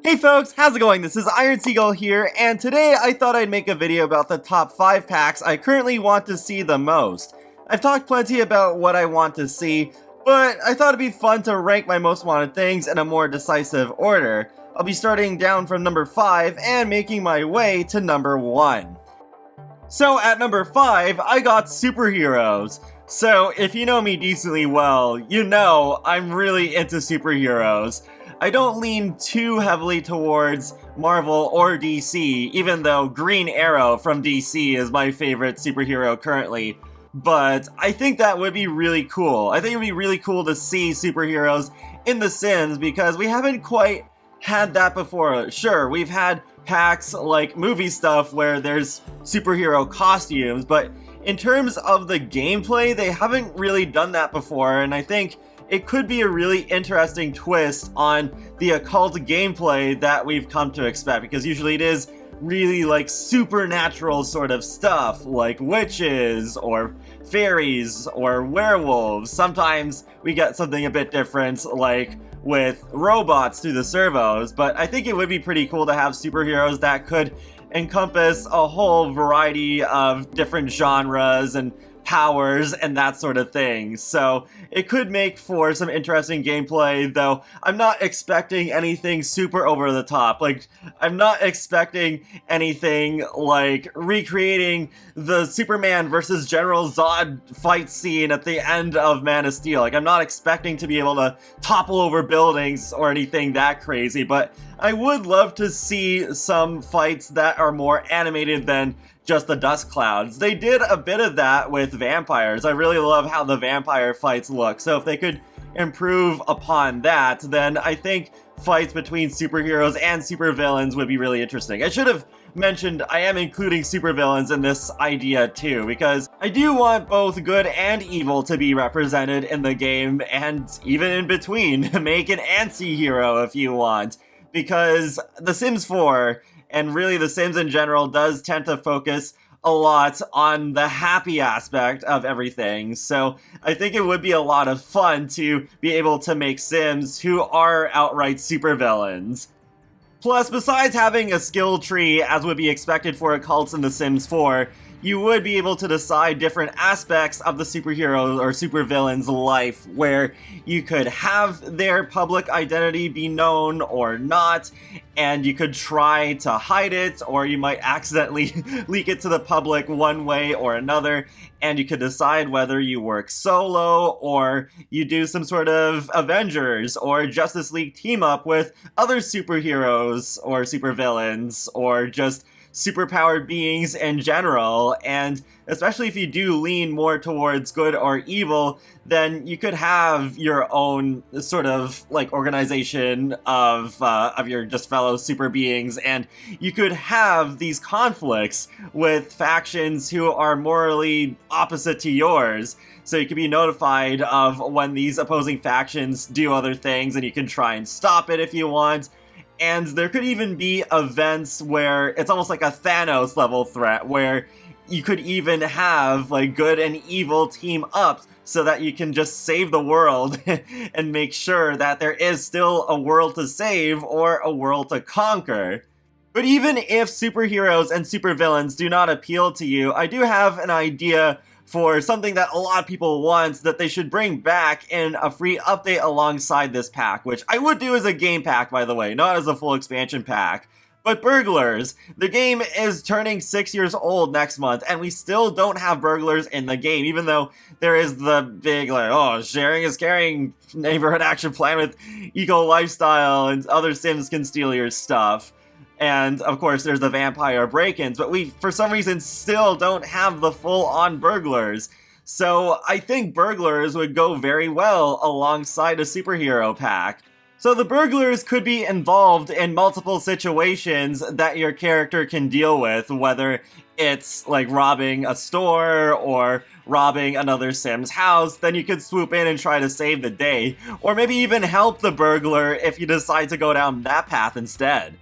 Hey folks, how's it going? This is Iron Seagull here, and today I thought I'd make a video about the top 5 packs I currently want to see the most. I've talked plenty about what I want to see, but I thought it'd be fun to rank my most wanted things in a more decisive order. I'll be starting down from number 5 and making my way to number 1. So at number 5, I got superheroes. So if you know me decently well, you know I'm really into superheroes. I don't lean too heavily towards Marvel or DC, even though Green Arrow from DC is my favorite superhero currently. But I think that would be really cool. I think it would be really cool to see superheroes in The Sims because we haven't quite had that before. Sure, we've had packs like movie stuff where there's superhero costumes, but in terms of the gameplay, they haven't really done that before, and I think it could be a really interesting twist on the occult gameplay that we've come to expect, because usually it is really like supernatural sort of stuff, like witches or fairies or werewolves. Sometimes we get something a bit different, like with robots through the servos, but I think it would be pretty cool to have superheroes that could encompass a whole variety of different genres and powers and that sort of thing. So it could make for some interesting gameplay, though I'm not expecting anything super over the top. Like, I'm not expecting anything like recreating the Superman versus General Zod fight scene at the end of Man of Steel. Like, I'm not expecting to be able to topple over buildings or anything that crazy, but I would love to see some fights that are more animated than just the dust clouds. They did a bit of that with vampires. I really love how the vampire fights look, so if they could improve upon that, then I think fights between superheroes and supervillains would be really interesting. I should have mentioned I am including supervillains in this idea too, because I do want both good and evil to be represented in the game, and even in between. Make an anti-hero if you want, because The Sims 4 and really The Sims in general does tend to focus a lot on the happy aspect of everything, so I think it would be a lot of fun to be able to make Sims who are outright supervillains. Plus, besides having a skill tree as would be expected for occults in The Sims 4, you would be able to decide different aspects of the superhero or supervillain's life, where you could have their public identity be known or not, and you could try to hide it, or you might accidentally leak it to the public one way or another, and you could decide whether you work solo, or you do some sort of Avengers or Justice League team up with other superheroes or supervillains, or just superpowered beings in general. And especially if you do lean more towards good or evil, then you could have your own sort of like organization of your just fellow super beings, and you could have these conflicts with factions who are morally opposite to yours. So you can be notified of when these opposing factions do other things, and you can try and stop it if you want. And there could even be events where it's almost like a Thanos level threat, where you could even have like good and evil team up so that you can just save the world and make sure that there is still a world to save or a world to conquer. But even if superheroes and supervillains do not appeal to you, I do have an idea for something that a lot of people want that they should bring back in a free update alongside this pack, which I would do as a game pack, by the way, not as a full expansion pack. But Burglars. The game is turning 6 years old next month, and we still don't have Burglars in the game, even though there is the big, like, oh, sharing is caring neighborhood action plan with eco lifestyle and other Sims can steal your stuff. And, of course, there's the vampire break-ins, but we, for some reason, still don't have the full-on Burglars. So I think Burglars would go very well alongside a superhero pack. So the Burglars could be involved in multiple situations that your character can deal with, whether it's like robbing a store or robbing another Sim's house. Then you could swoop in and try to save the day, or maybe even help the burglar if you decide to go down that path instead.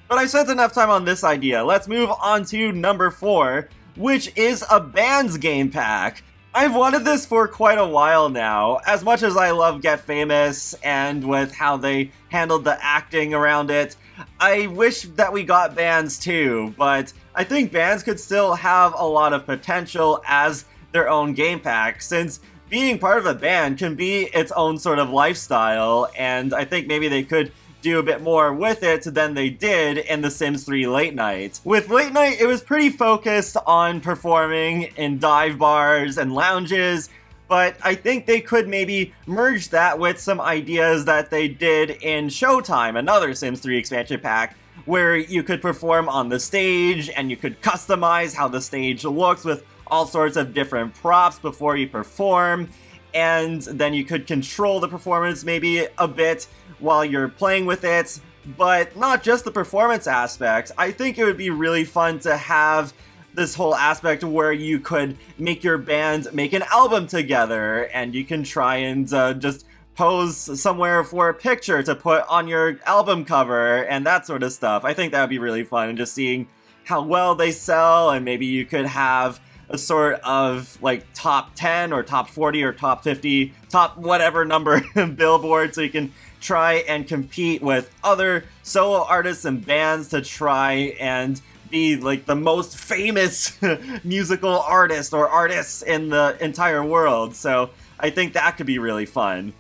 But I spent enough time on this idea. Let's move on to number 4, which is a bands game pack. I've wanted this for quite a while now. As much as I love Get Famous and with how they handled the acting around it, I wish that we got bands too, but I think bands could still have a lot of potential as their own game pack, since being part of a band can be its own sort of lifestyle, and I think maybe they could do a bit more with it than they did in The Sims 3 Late Night. With Late Night, it was pretty focused on performing in dive bars and lounges, but I think they could maybe merge that with some ideas that they did in Showtime, another Sims 3 expansion pack, where you could perform on the stage and you could customize how the stage looks with all sorts of different props before you perform, and then you could control the performance maybe a bit while you're playing with it, but not just the performance aspect. I think it would be really fun to have this whole aspect where you could make your band make an album together, and you can try and just pose somewhere for a picture to put on your album cover and that sort of stuff. I think that would be really fun, and just seeing how well they sell, and maybe you could have a sort of like top 10 or top 40 or top 50, top whatever number billboard, so you can try and compete with other solo artists and bands to try and be like the most famous musical artist or artists in the entire world. So I think that could be really fun.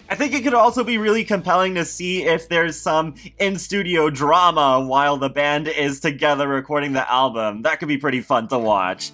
I think it could also be really compelling to see if there's some in-studio drama while the band is together recording the album. That could be pretty fun to watch.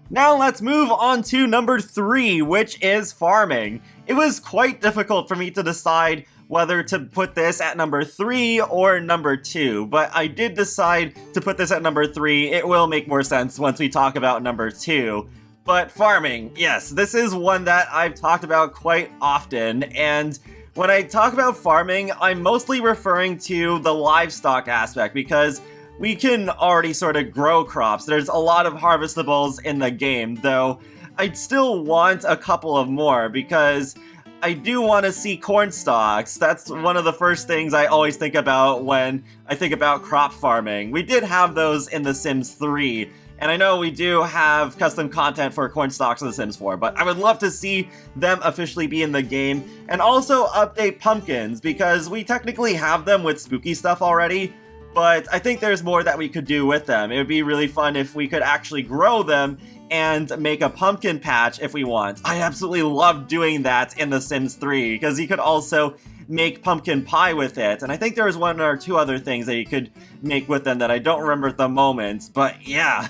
Now let's move on to number 3, which is farming. It was quite difficult for me to decide whether to put this at number 3 or number 2, but I did decide to put this at number 3. It will make more sense once we talk about number 2. But farming, yes, this is one that I've talked about quite often, and when I talk about farming, I'm mostly referring to the livestock aspect, because we can already sort of grow crops. There's a lot of harvestables in the game, though I'd still want a couple of more, because I do want to see corn stalks. That's one of the first things I always think about when I think about crop farming. We did have those in The Sims 3, and I know we do have custom content for corn stalks in The Sims 4, but I would love to see them officially be in the game, and also update pumpkins, because we technically have them with spooky stuff already, but I think there's more that we could do with them. It would be really fun if we could actually grow them and make a pumpkin patch if we want. I absolutely love doing that in The Sims 3, because you could also make pumpkin pie with it, and I think there was one or two other things that you could make with them that I don't remember at the moment, but yeah,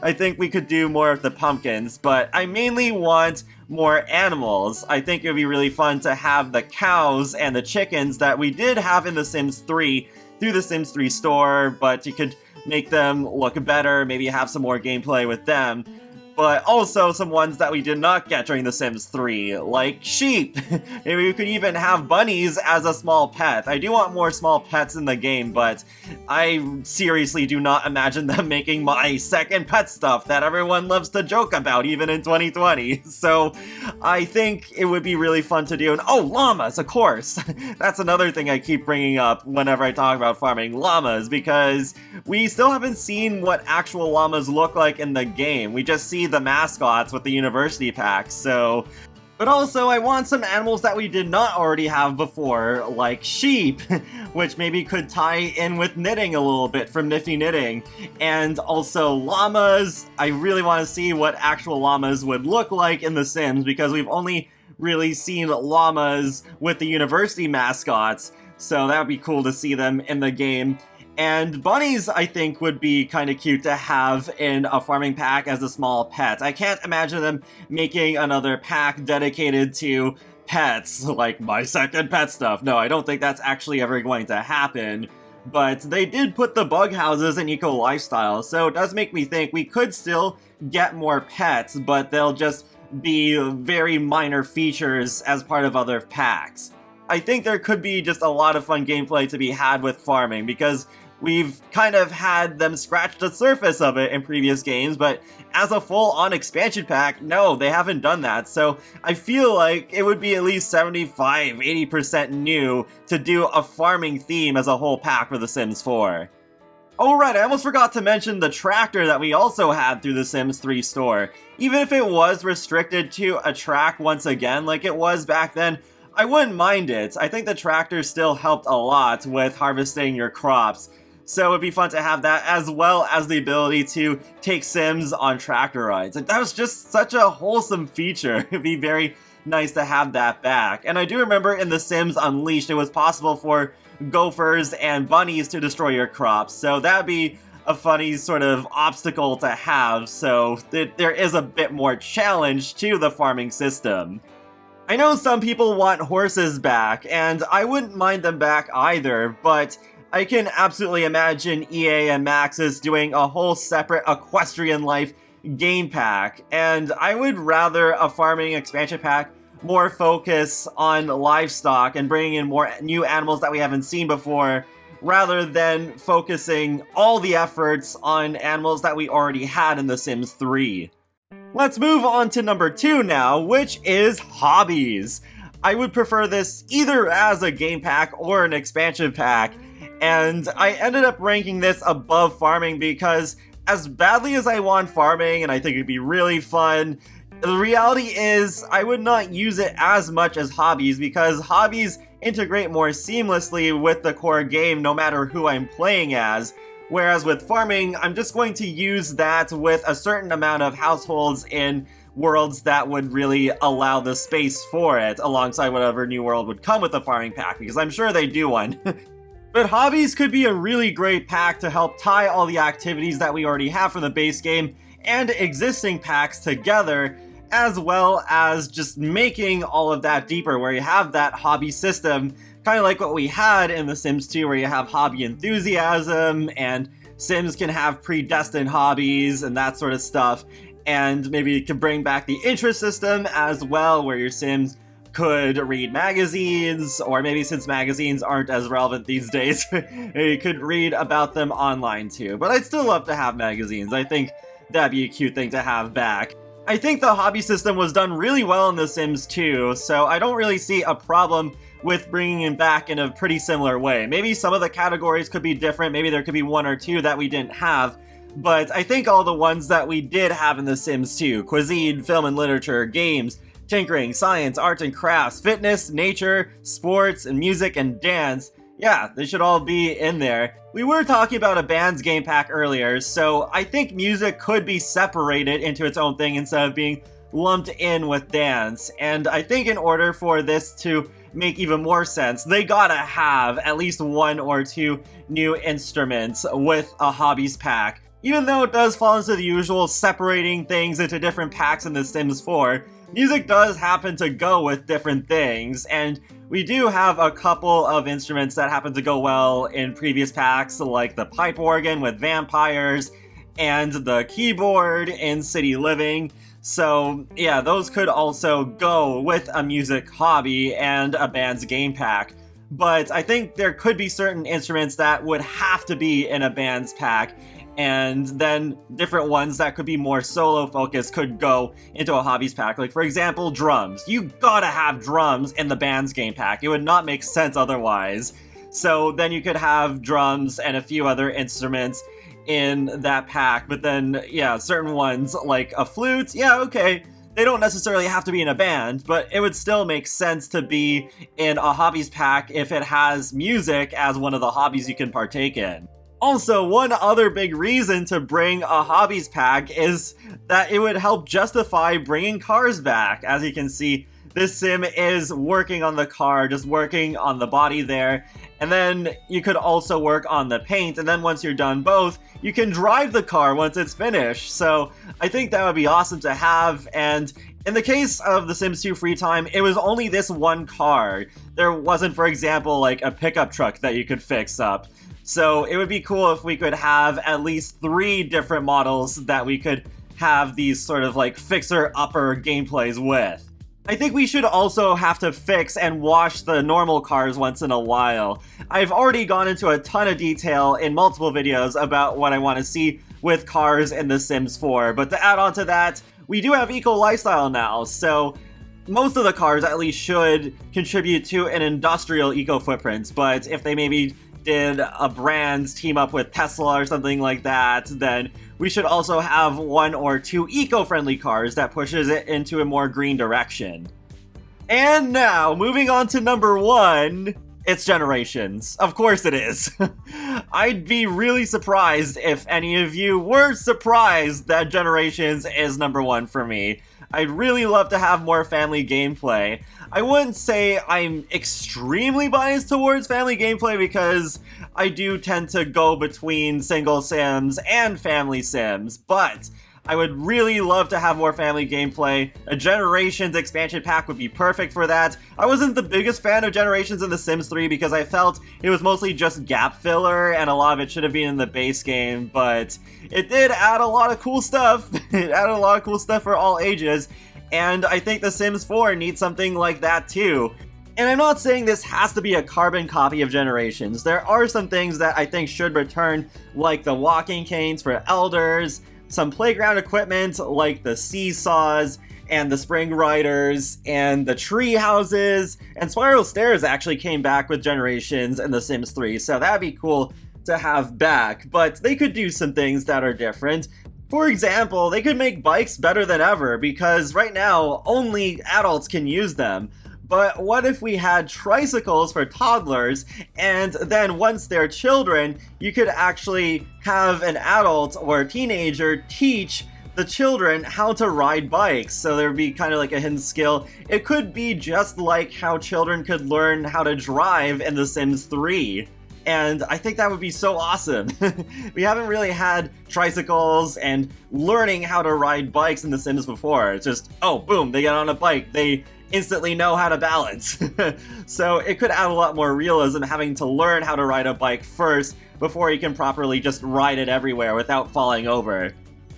I think we could do more of the pumpkins, but I mainly want more animals. I think it would be really fun to have the cows and the chickens that we did have in The Sims 3 through the Sims 3 store, but you could make them look better, maybe have some more gameplay with them. But also some ones that we did not get during The Sims 3, like sheep. Maybe we could even have bunnies as a small pet. I do want more small pets in the game, but I seriously do not imagine them making my second pet stuff that everyone loves to joke about, even in 2020. So I think it would be really fun to do. And oh, llamas, of course. That's another thing I keep bringing up whenever I talk about farming, llamas, because we still haven't seen what actual llamas look like in the game. We just see the mascots with the university packs, so... But also, I want some animals that we did not already have before, like sheep, which maybe could tie in with knitting a little bit from Nifty Knitting. And also llamas. I really want to see what actual llamas would look like in The Sims, because we've only really seen llamas with the university mascots, so that would be cool to see them in the game. And bunnies, I think, would be kind of cute to have in a farming pack as a small pet. I can't imagine them making another pack dedicated to pets, like my second pet stuff. No, I don't think that's actually ever going to happen. But they did put the bug houses in Eco Lifestyle, so it does make me think we could still get more pets, but they'll just be very minor features as part of other packs. I think there could be just a lot of fun gameplay to be had with farming, because we've kind of had them scratch the surface of it in previous games, but as a full-on expansion pack, no, they haven't done that. So I feel like it would be at least 75–80% new to do a farming theme as a whole pack for The Sims 4. Oh right, I almost forgot to mention the tractor that we also had through the Sims 3 store. Even if it was restricted to a track once again, like it was back then, I wouldn't mind it. I think the tractor still helped a lot with harvesting your crops. So it'd be fun to have that, as well as the ability to take Sims on tractor rides. Like, that was just such a wholesome feature. It'd be very nice to have that back. And I do remember in The Sims Unleashed, it was possible for gophers and bunnies to destroy your crops, so that'd be a funny sort of obstacle to have, so there is a bit more challenge to the farming system. I know some people want horses back, and I wouldn't mind them back either, but I can absolutely imagine EA and Maxis doing a whole separate Equestrian Life game pack, and I would rather a farming expansion pack more focus on livestock and bringing in more new animals that we haven't seen before, rather than focusing all the efforts on animals that we already had in The Sims 3. Let's move on to number 2 now, which is Hobbies. I would prefer this either as a game pack or an expansion pack, and I ended up ranking this above farming because as badly as I want farming, and I think it'd be really fun, the reality is, I would not use it as much as Hobbies because Hobbies integrate more seamlessly with the core game no matter who I'm playing as, whereas with farming, I'm just going to use that with a certain amount of households in worlds that would really allow the space for it, alongside whatever new world would come with the farming pack, because I'm sure they do one. But Hobbies could be a really great pack to help tie all the activities that we already have from the base game and existing packs together, as well as just making all of that deeper, where you have that hobby system, kind of like what we had in The Sims 2, where you have hobby enthusiasm, and Sims can have predestined hobbies and that sort of stuff, and maybe you can bring back the interest system as well, where your Sims could read magazines, or maybe since magazines aren't as relevant these days, you could read about them online too. But I'd still love to have magazines. I think that'd be a cute thing to have back. I think the hobby system was done really well in The Sims 2, so I don't really see a problem with bringing it back in a pretty similar way. Maybe some of the categories could be different, maybe there could be one or two that we didn't have, but I think all the ones that we did have in The Sims 2, cuisine, film and literature, games, tinkering, science, arts and crafts, fitness, nature, sports, and music and dance, yeah, they should all be in there. We were talking about a band's game pack earlier, so I think music could be separated into its own thing instead of being lumped in with dance. And I think in order for this to make even more sense, they gotta have at least one or two new instruments with a Hobbies pack. Even though it does fall into the usual separating things into different packs in The Sims 4, music does happen to go with different things, and we do have a couple of instruments that happen to go well in previous packs, like the pipe organ with vampires, and the keyboard in City Living. So yeah, those could also go with a music hobby and a band's game pack. But I think there could be certain instruments that would have to be in a band's pack, and then different ones that could be more solo focused could go into a hobbies pack. Like for example, drums. You gotta have drums in the band's game pack. It would not make sense otherwise. So then you could have drums and a few other instruments in that pack, but then yeah, certain ones like a flute, yeah, okay, they don't necessarily have to be in a band, but it would still make sense to be in a hobbies pack if it has music as one of the hobbies you can partake in. Also, one other big reason to bring a hobbies pack is that it would help justify bringing cars back. As you can see, this sim is working on the car, just working on the body there, and then you could also work on the paint, and then once you're done both, you can drive the car once it's finished. So I think that would be awesome to have, and in the case of The Sims 2 Free Time, it was only this one car. There wasn't, for example, like a pickup truck that you could fix up. So it would be cool if we could have at least 3 different models that we could have these sort of like fixer-upper gameplays with. I think we should also have to fix and wash the normal cars once in a while. I've already gone into a ton of detail in multiple videos about what I want to see with cars in The Sims 4, but to add on to that, we do have Eco Lifestyle now, so most of the cars at least should contribute to an industrial eco footprint, but if they maybe did a brand team up with Tesla or something like that, then we should also have 1 or 2 eco-friendly cars that pushes it into a more green direction. And now, moving on to number 1, it's Generations. Of course it is. I'd be really surprised if any of you were surprised that Generations is number 1 for me. I'd really love to have more family gameplay. I wouldn't say I'm extremely biased towards family gameplay because I do tend to go between single sims and family sims, but I would really love to have more family gameplay. A Generations expansion pack would be perfect for that. I wasn't the biggest fan of Generations in The Sims 3 because I felt it was mostly just gap filler and a lot of it should have been in the base game, but it did add a lot of cool stuff. It added a lot of cool stuff for all ages, and I think The Sims 4 needs something like that too. And I'm not saying this has to be a carbon copy of Generations. There are some things that I think should return, like the walking canes for elders, some playground equipment like the seesaws and the spring riders and the tree houses, and spiral stairs actually came back with Generations in The Sims 3, so that'd be cool to have back, but they could do some things that are different. For example, they could make bikes better than ever, because right now only adults can use them. But what if we had tricycles for toddlers, and then once they're children, you could actually have an adult or a teenager teach the children how to ride bikes, so there'd be kind of like a hidden skill. It could be just like how children could learn how to drive in The Sims 3. And I think that would be so awesome. We haven't really had tricycles and learning how to ride bikes in The Sims before. It's just, oh, boom, they get on a bike, they instantly know how to balance. So it could add a lot more realism having to learn how to ride a bike first before you can properly just ride it everywhere without falling over.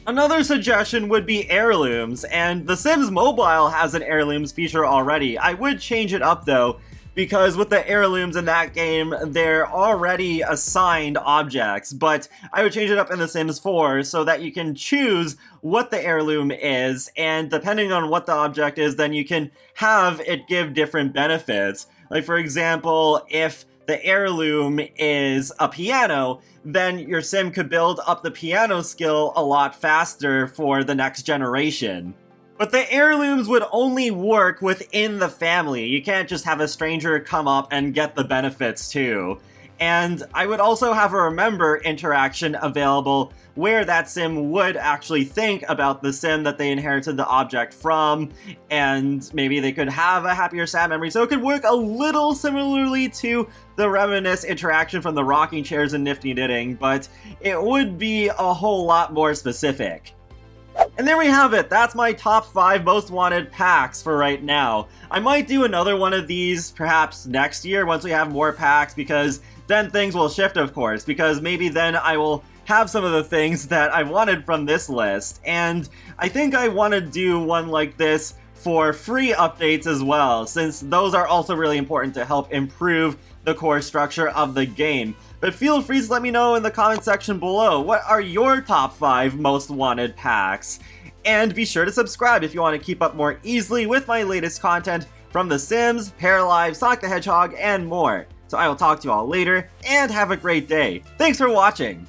Another suggestion would be heirlooms, and The Sims Mobile has an heirlooms feature already. I would change it up though, because with the heirlooms in that game, they're already assigned objects, but I would change it up in The Sims 4 so that you can choose what the heirloom is, and depending on what the object is, then you can have it give different benefits. Like, for example, if the heirloom is a piano, then your sim could build up the piano skill a lot faster for the next generation. But the heirlooms would only work within the family. You can't just have a stranger come up and get the benefits too. And I would also have a remember interaction available where that sim would actually think about the sim that they inherited the object from, and maybe they could have a happy or sad memory. So it could work a little similarly to the reminisce interaction from the rocking chairs and Nifty Knitting, but it would be a whole lot more specific. And there we have it, that's my top 5 most wanted packs for right now. I might do another one of these perhaps next year once we have more packs, because then things will shift, of course, because maybe then I will have some of the things that I wanted from this list. And I think I want to do one like this for free updates as well, since those are also really important to help improve the core structure of the game. But feel free to let me know in the comment section below, what are your top 5 most wanted packs? And be sure to subscribe if you want to keep up more easily with my latest content from The Sims, Paralive, Sonic the Hedgehog, and more. So I will talk to you all later, and have a great day. Thanks for watching!